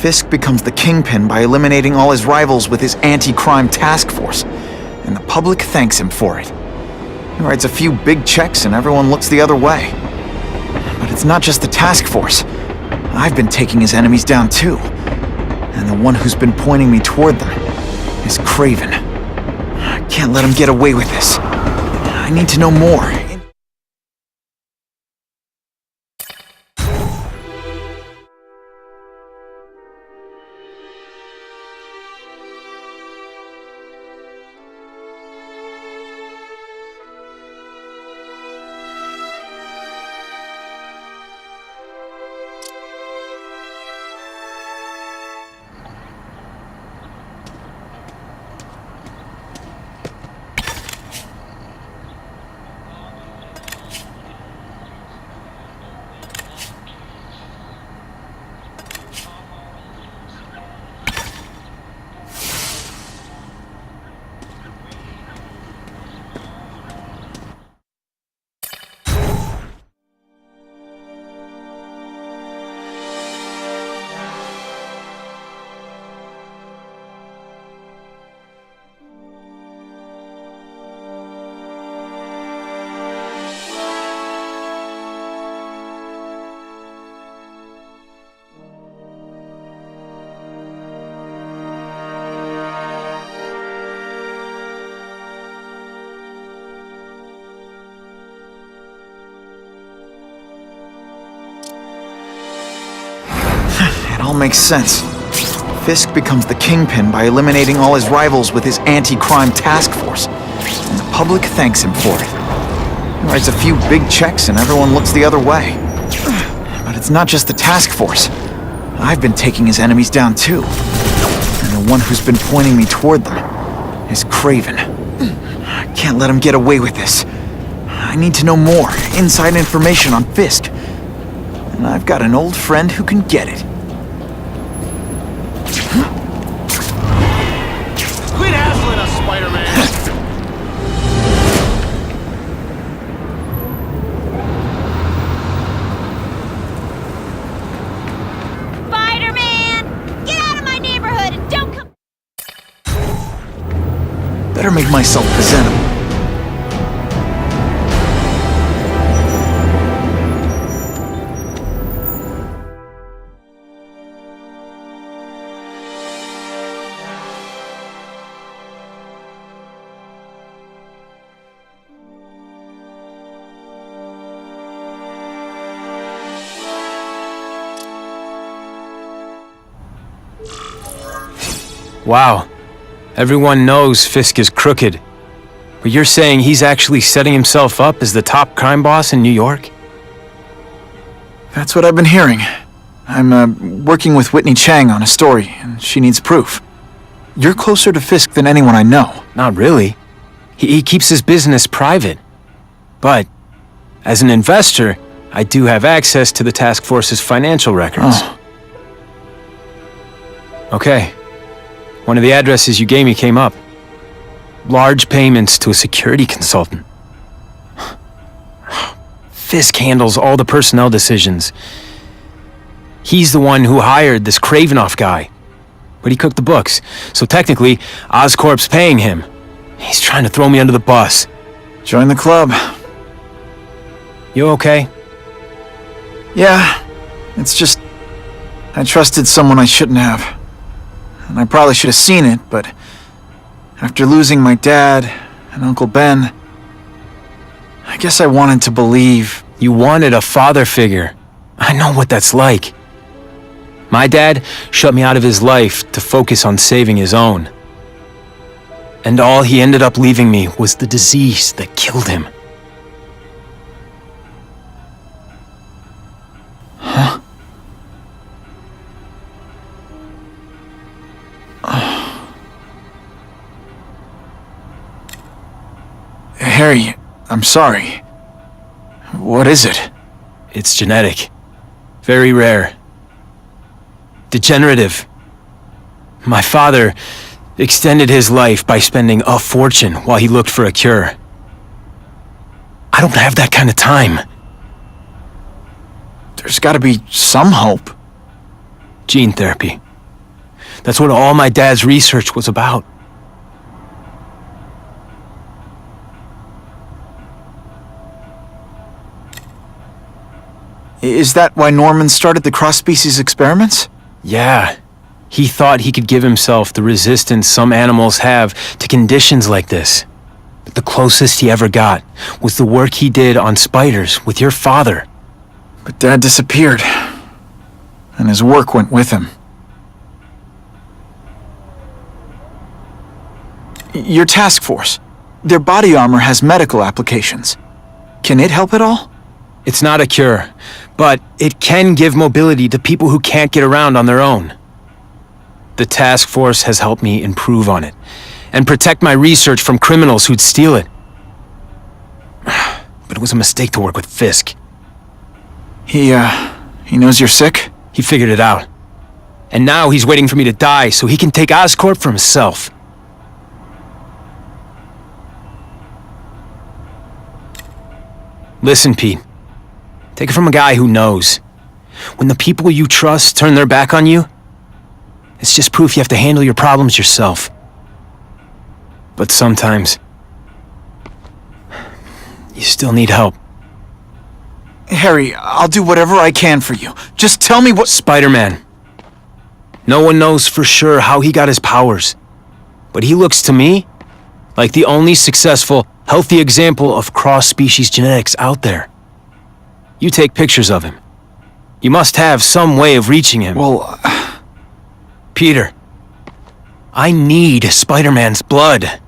Fisk becomes the kingpin by eliminating all his rivals with his anti-crime task force, and the public thanks him for it. He writes a few big checks and everyone looks the other way. But it's not just the task force. I've been taking his enemies down too. And the one who's been pointing me toward them is Craven. I can't let him get away with this. I need to know more. It all makes sense. Fisk becomes the kingpin by eliminating all his rivals with his anti-crime task force, and the public thanks him for it. He writes a few big checks and everyone looks the other way. But it's not just the task force. I've been taking his enemies down too. And the one who's been pointing me toward them is Craven. I can't let him get away with this. I need to know more, inside information on Fisk. And I've got an old friend who can get it. Quit hassling us, Spider-Man! Spider-Man! Get out of my neighborhood and don't come... Better make myself presentable. Wow. Everyone knows Fisk is crooked. But you're saying he's actually setting himself up as the top crime boss in New York? That's what I've been hearing. I'm working with Whitney Chang on a story, and she needs proof. You're closer to Fisk than anyone I know. Not really. He keeps his business private. But, as an investor, I do have access to the task force's financial records. Oh. Okay. One of the addresses you gave me came up. Large payments to a security consultant. Fisk handles all the personnel decisions. He's the one who hired this Kravinoff guy. But he cooked the books, so technically, Oscorp's paying him. He's trying to throw me under the bus. Join the club. You okay? Yeah, it's just... I trusted someone I shouldn't have. And I probably should have seen it, but... after losing my dad and Uncle Ben... I guess I wanted to believe... You wanted a father figure. I know what that's like. My dad shut me out of his life to focus on saving his own. And all he ended up leaving me was the disease that killed him. Huh? Harry, I'm sorry. What is it? It's genetic. Very rare. Degenerative. My father extended his life by spending a fortune while he looked for a cure. I don't have that kind of time. There's gotta be some hope. Gene therapy. That's what all my dad's research was about. Is that why Norman started the cross-species experiments? Yeah. He thought he could give himself the resistance some animals have to conditions like this. But the closest he ever got was the work he did on spiders with your father. But Dad disappeared, and his work went with him. Your task force, their body armor has medical applications. Can it help at all? It's not a cure, but it can give mobility to people who can't get around on their own. The task force has helped me improve on it, and protect my research from criminals who'd steal it. But it was a mistake to work with Fisk. He knows you're sick? He figured it out. And now he's waiting for me to die so he can take Oscorp for himself. Listen, Pete. Take it from a guy who knows. When the people you trust turn their back on you, it's just proof you have to handle your problems yourself. But sometimes, you still need help. Harry, I'll do whatever I can for you. Just tell me what— Spider-Man. No one knows for sure how he got his powers. But he looks to me like the only successful, healthy example of cross-species genetics out there. You take pictures of him. You must have some way of reaching him. Well, Peter, I need Spider-Man's blood.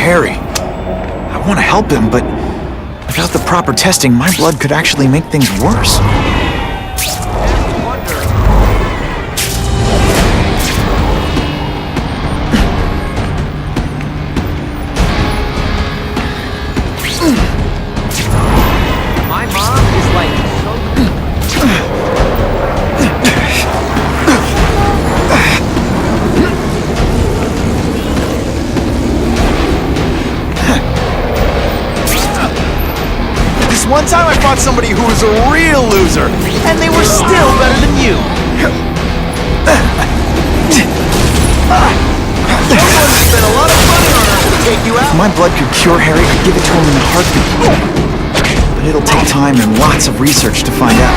Harry. I want to help him, but without the proper testing, my blood could actually make things worse. My mom is like so... This one time I fought somebody who was a real loser, and they were still better than you. Someone spent a lot of money on us to take you If out. my blood could cure Harry, I'd give it to him in a heartbeat. But it'll take time and lots of research to find out.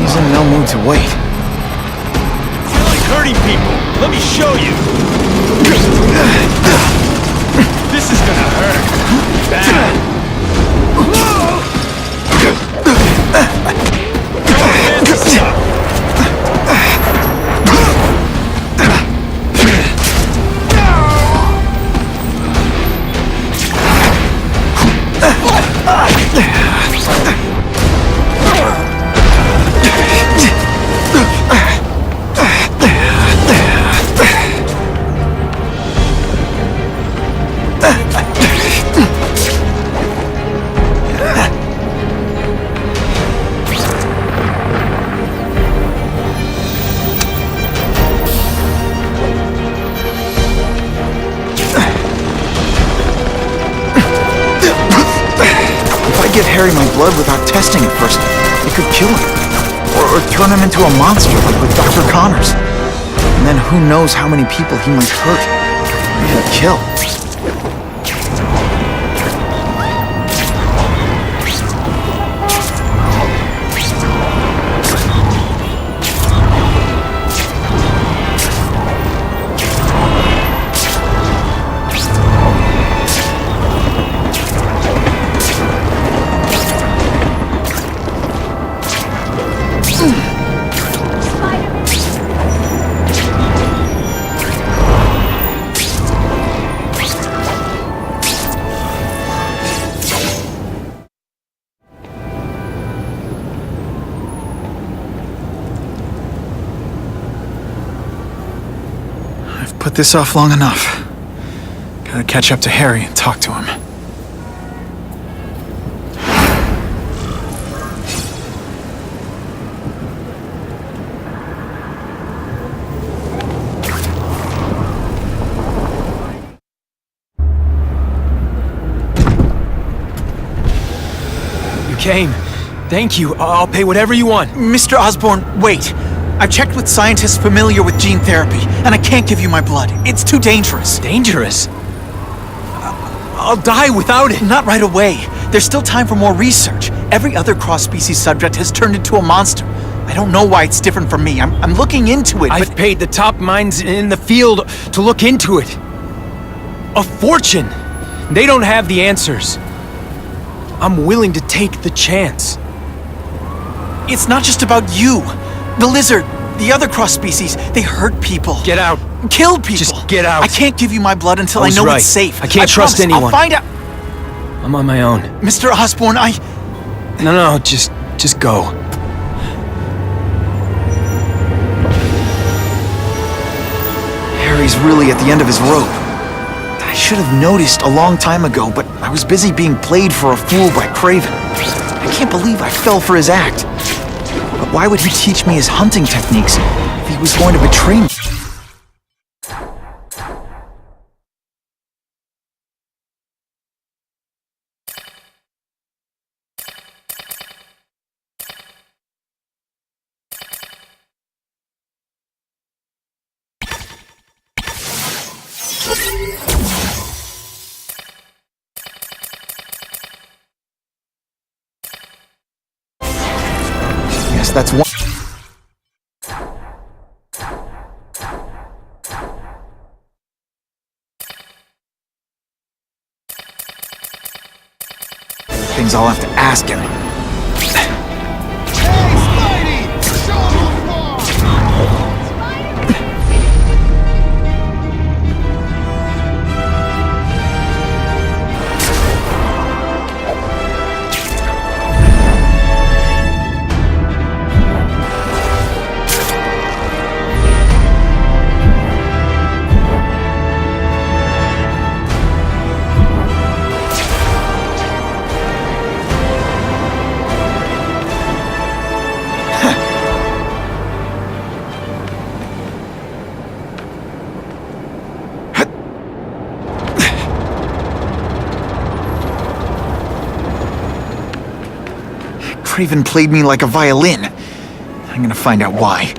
He's in no mood to wait. I like hurting people. Let me show you. This is gonna hurt. Bad. Give Harry my blood without testing it first, it could kill him. Or turn him into a monster like with Dr. Connors. And then who knows how many people he might hurt, or even kill. Put this off long enough. Gotta catch up to Harry and talk to him. You came. Thank you. I'll pay whatever you want. Mr. Osborn, wait. I've checked with scientists familiar with gene therapy, and I can't give you my blood. It's too dangerous. Dangerous? I'll die without it. Not right away. There's still time for more research. Every other cross-species subject has turned into a monster. I don't know why it's different from me. I'm looking into it, I've paid the top minds in the field to look into it. A fortune. They don't have the answers. I'm willing to take the chance. It's not just about you. The lizard, the other cross-species, they hurt people. Get out. Kill people. Just get out. I can't give you my blood until I know right. it's safe. I can't trust promise. anyone. I'll find out. I'm on my own. Mr. Osborn, No, just go. Harry's really at the end of his rope. I should have noticed a long time ago, but I was busy being played for a fool by Craven. I can't believe I fell for his act. But why would he teach me his hunting techniques if he was going to betray me? Yes, that's one. Things I'll have to ask him. Craven played me like a violin. I'm gonna find out why.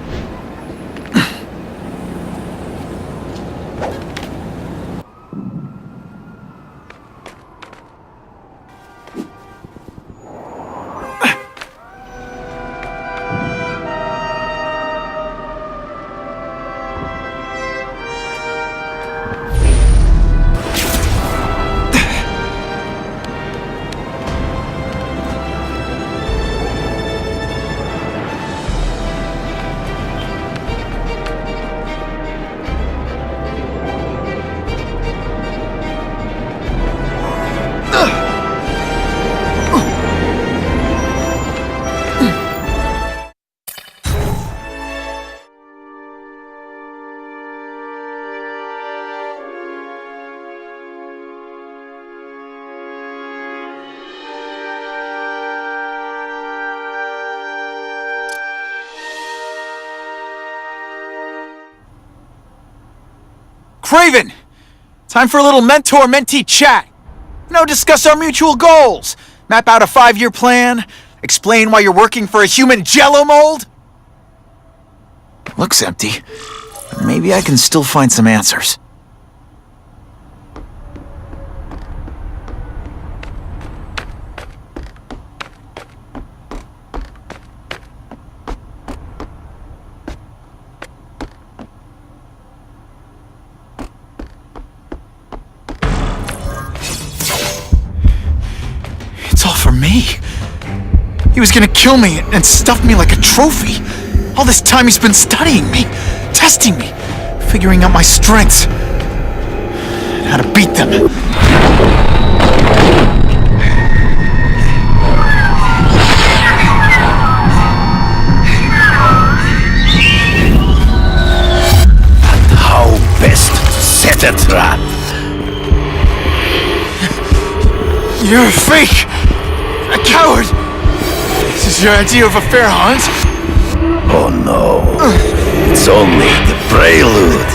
Craven! Time for a little mentor-mentee chat. Discuss our mutual goals. Map out a 5-year plan. Explain why you're working for a human jello mold. Looks empty. Maybe I can still find some answers. It's all for me. He was gonna kill me and stuff me like a trophy. All this time he's been studying me, testing me, figuring out my strengths, and how to beat them. And how best to set a trap? You're a fake! A coward! This is your idea of a fair hunt? Oh no, it's only the prelude.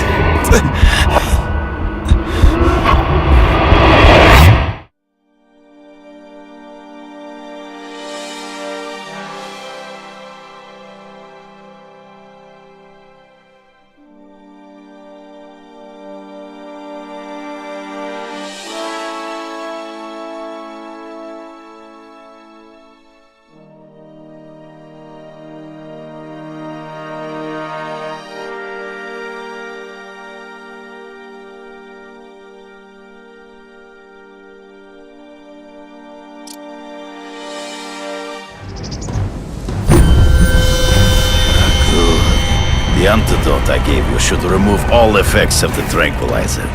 The antidote I gave you should remove all effects of the tranquilizer.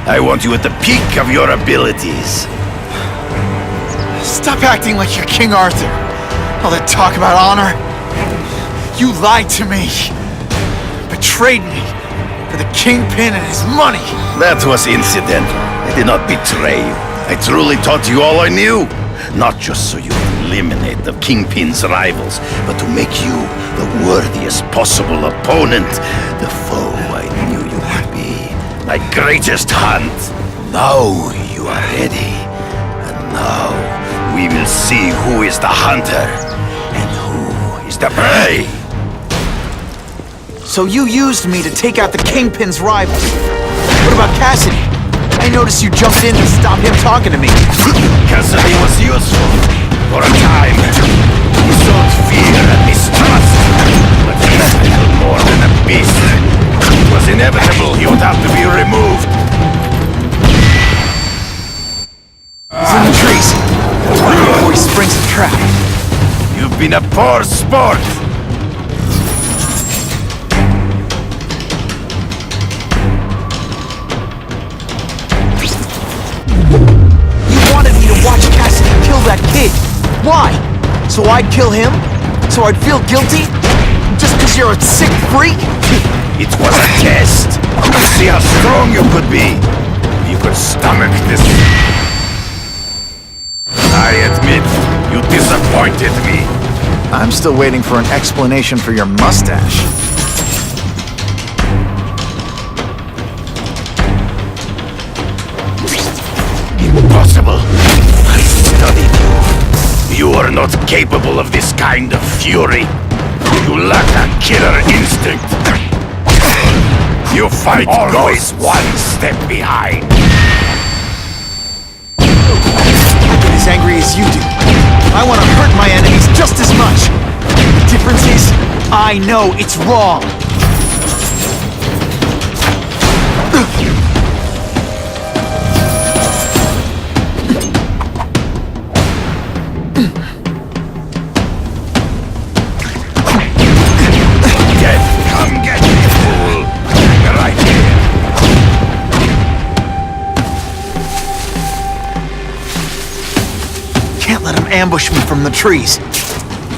I want you at the peak of your abilities. Stop acting like you're King Arthur. All that talk about honor. You lied to me. Betrayed me. For the Kingpin and his money. That was incidental. I did not betray you. I truly taught you all I knew. Not just so you would eliminate the Kingpin's rivals, but to make you the worthiest possible opponent. The foe I knew you would be. My greatest hunt. Now you are ready. And now we will see who is the hunter and who is the prey. So you used me to take out the Kingpin's rivals. What about Cassidy? I noticed you jumped in to stop him talking to me. Cassidy was useful for a time. He sowed fear and mistrust, but he's little more than a beast. It was inevitable he would have to be removed. He's in the trees. Before he springs the trap. You've been a poor sport. Watch Cassidy kill that kid. Why? So I'd kill him? So I'd feel guilty? Just because you're a sick freak? It was a test. To see how strong you could be. You could stomach this. I admit, you disappointed me. I'm still waiting for an explanation for your mustache. Impossible. I studied you. You are not capable of this kind of fury. You lack a killer instinct. You fight always one step behind. I get as angry as you do. I want to hurt my enemies just as much. The difference is, I know it's wrong. Come get me, fool! Right here. Can't let him ambush me from the trees.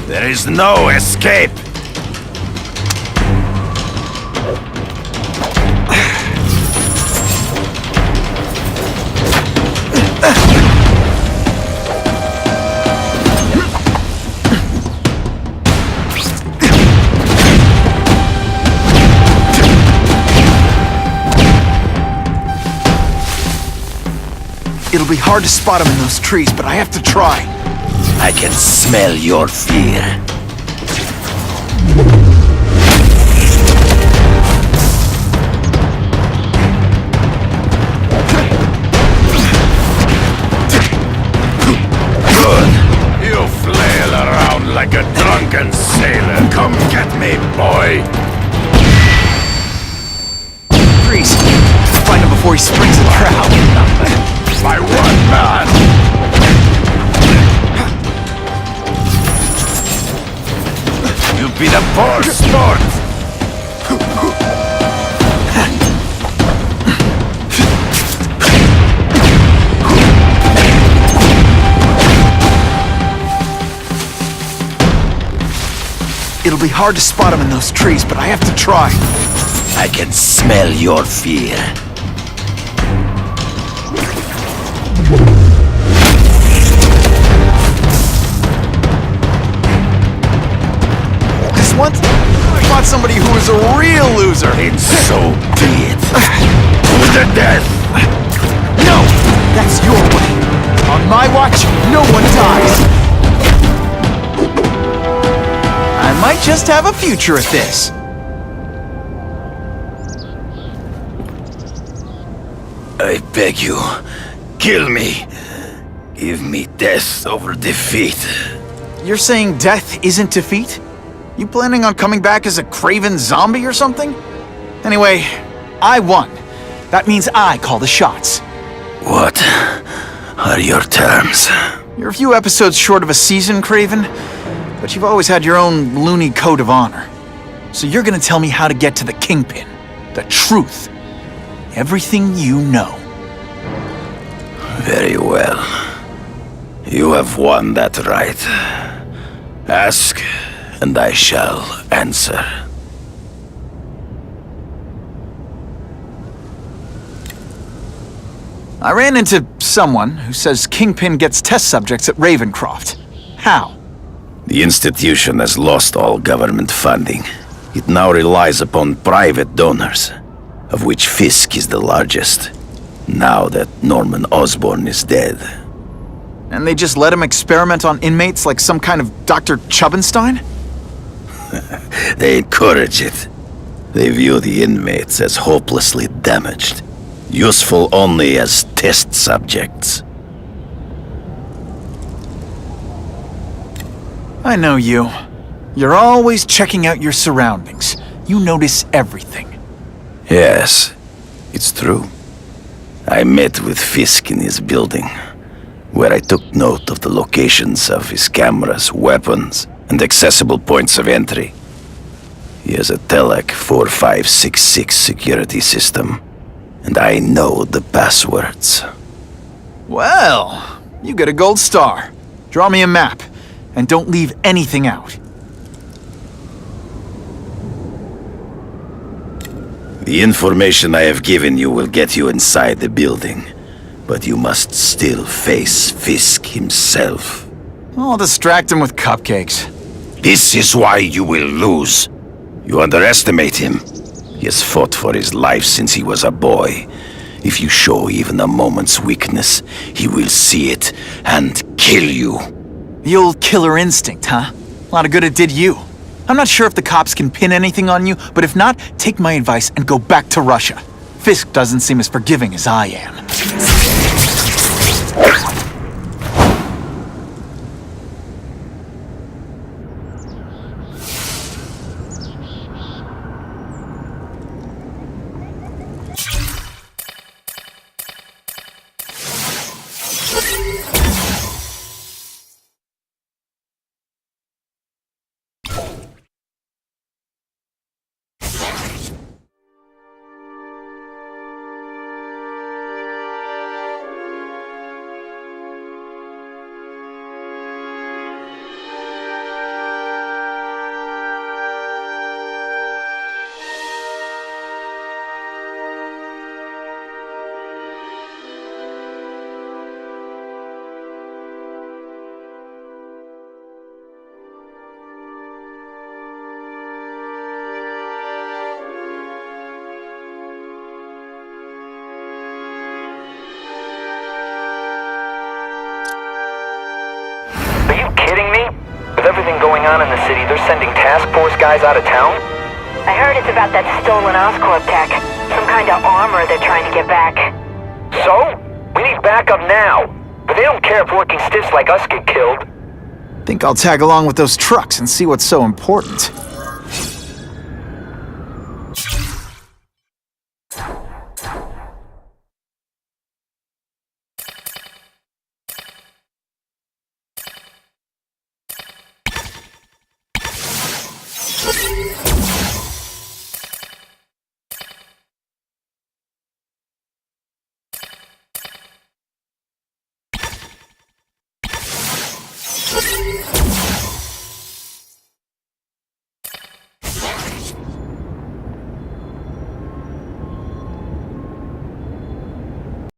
There is no escape. It'll be hard to spot him in those trees, but I have to try. I can smell your fear. Good. You flail around like a drunken sailor. Come get me, boy. Freeze. Find him before he springs the crowd. My one man. You'll be the poor sport. It'll be hard to spot him in those trees, but I have to try. I can smell your fear. This one, I fought somebody who was a real loser. And so be it. To the death. No! That's your way. On my watch, no one dies. I might just have a future at this. I beg you, kill me. Give me death over defeat. You're saying death isn't defeat? You planning on coming back as a craven zombie or something? Anyway, I won. That means I call the shots. What are your terms? You're a few episodes short of a season, Craven, but you've always had your own loony code of honor. So you're gonna tell me how to get to the Kingpin. The truth. Everything you know. Very well. You have won that right. Ask, and I shall answer. I ran into someone who says Kingpin gets test subjects at Ravencroft. How? The institution has lost all government funding. It now relies upon private donors, of which Fisk is the largest, now that Norman Osborn is dead. And they just let him experiment on inmates like some kind of Dr. Chubbenstein? They encourage it. They view the inmates as hopelessly damaged, useful only as test subjects. I know you. You're always checking out your surroundings. You notice everything. Yes, it's true. I met with Fisk in his building, where I took note of the locations of his cameras, weapons, and accessible points of entry. He has a Telec 4566 security system, and I know the passwords. Well, you get a gold star. Draw me a map, and don't leave anything out. The information I have given you will get you inside the building, but you must still face Fisk himself. I'll distract him with cupcakes. This is why you will lose. You underestimate him. He has fought for his life since he was a boy. If you show even a moment's weakness, he will see it and kill you. The old killer instinct, huh? A lot of good it did you. I'm not sure if the cops can pin anything on you, but if not, take my advice and go back to Russia. Fisk doesn't seem as forgiving as I am. city, they're sending task force guys out of town? I heard it's about that stolen Oscorp tech. Some kind of armor they're trying to get back. So? We need backup now. But they don't care if working stiffs like us get killed. Think I'll tag along with those trucks and see what's so important.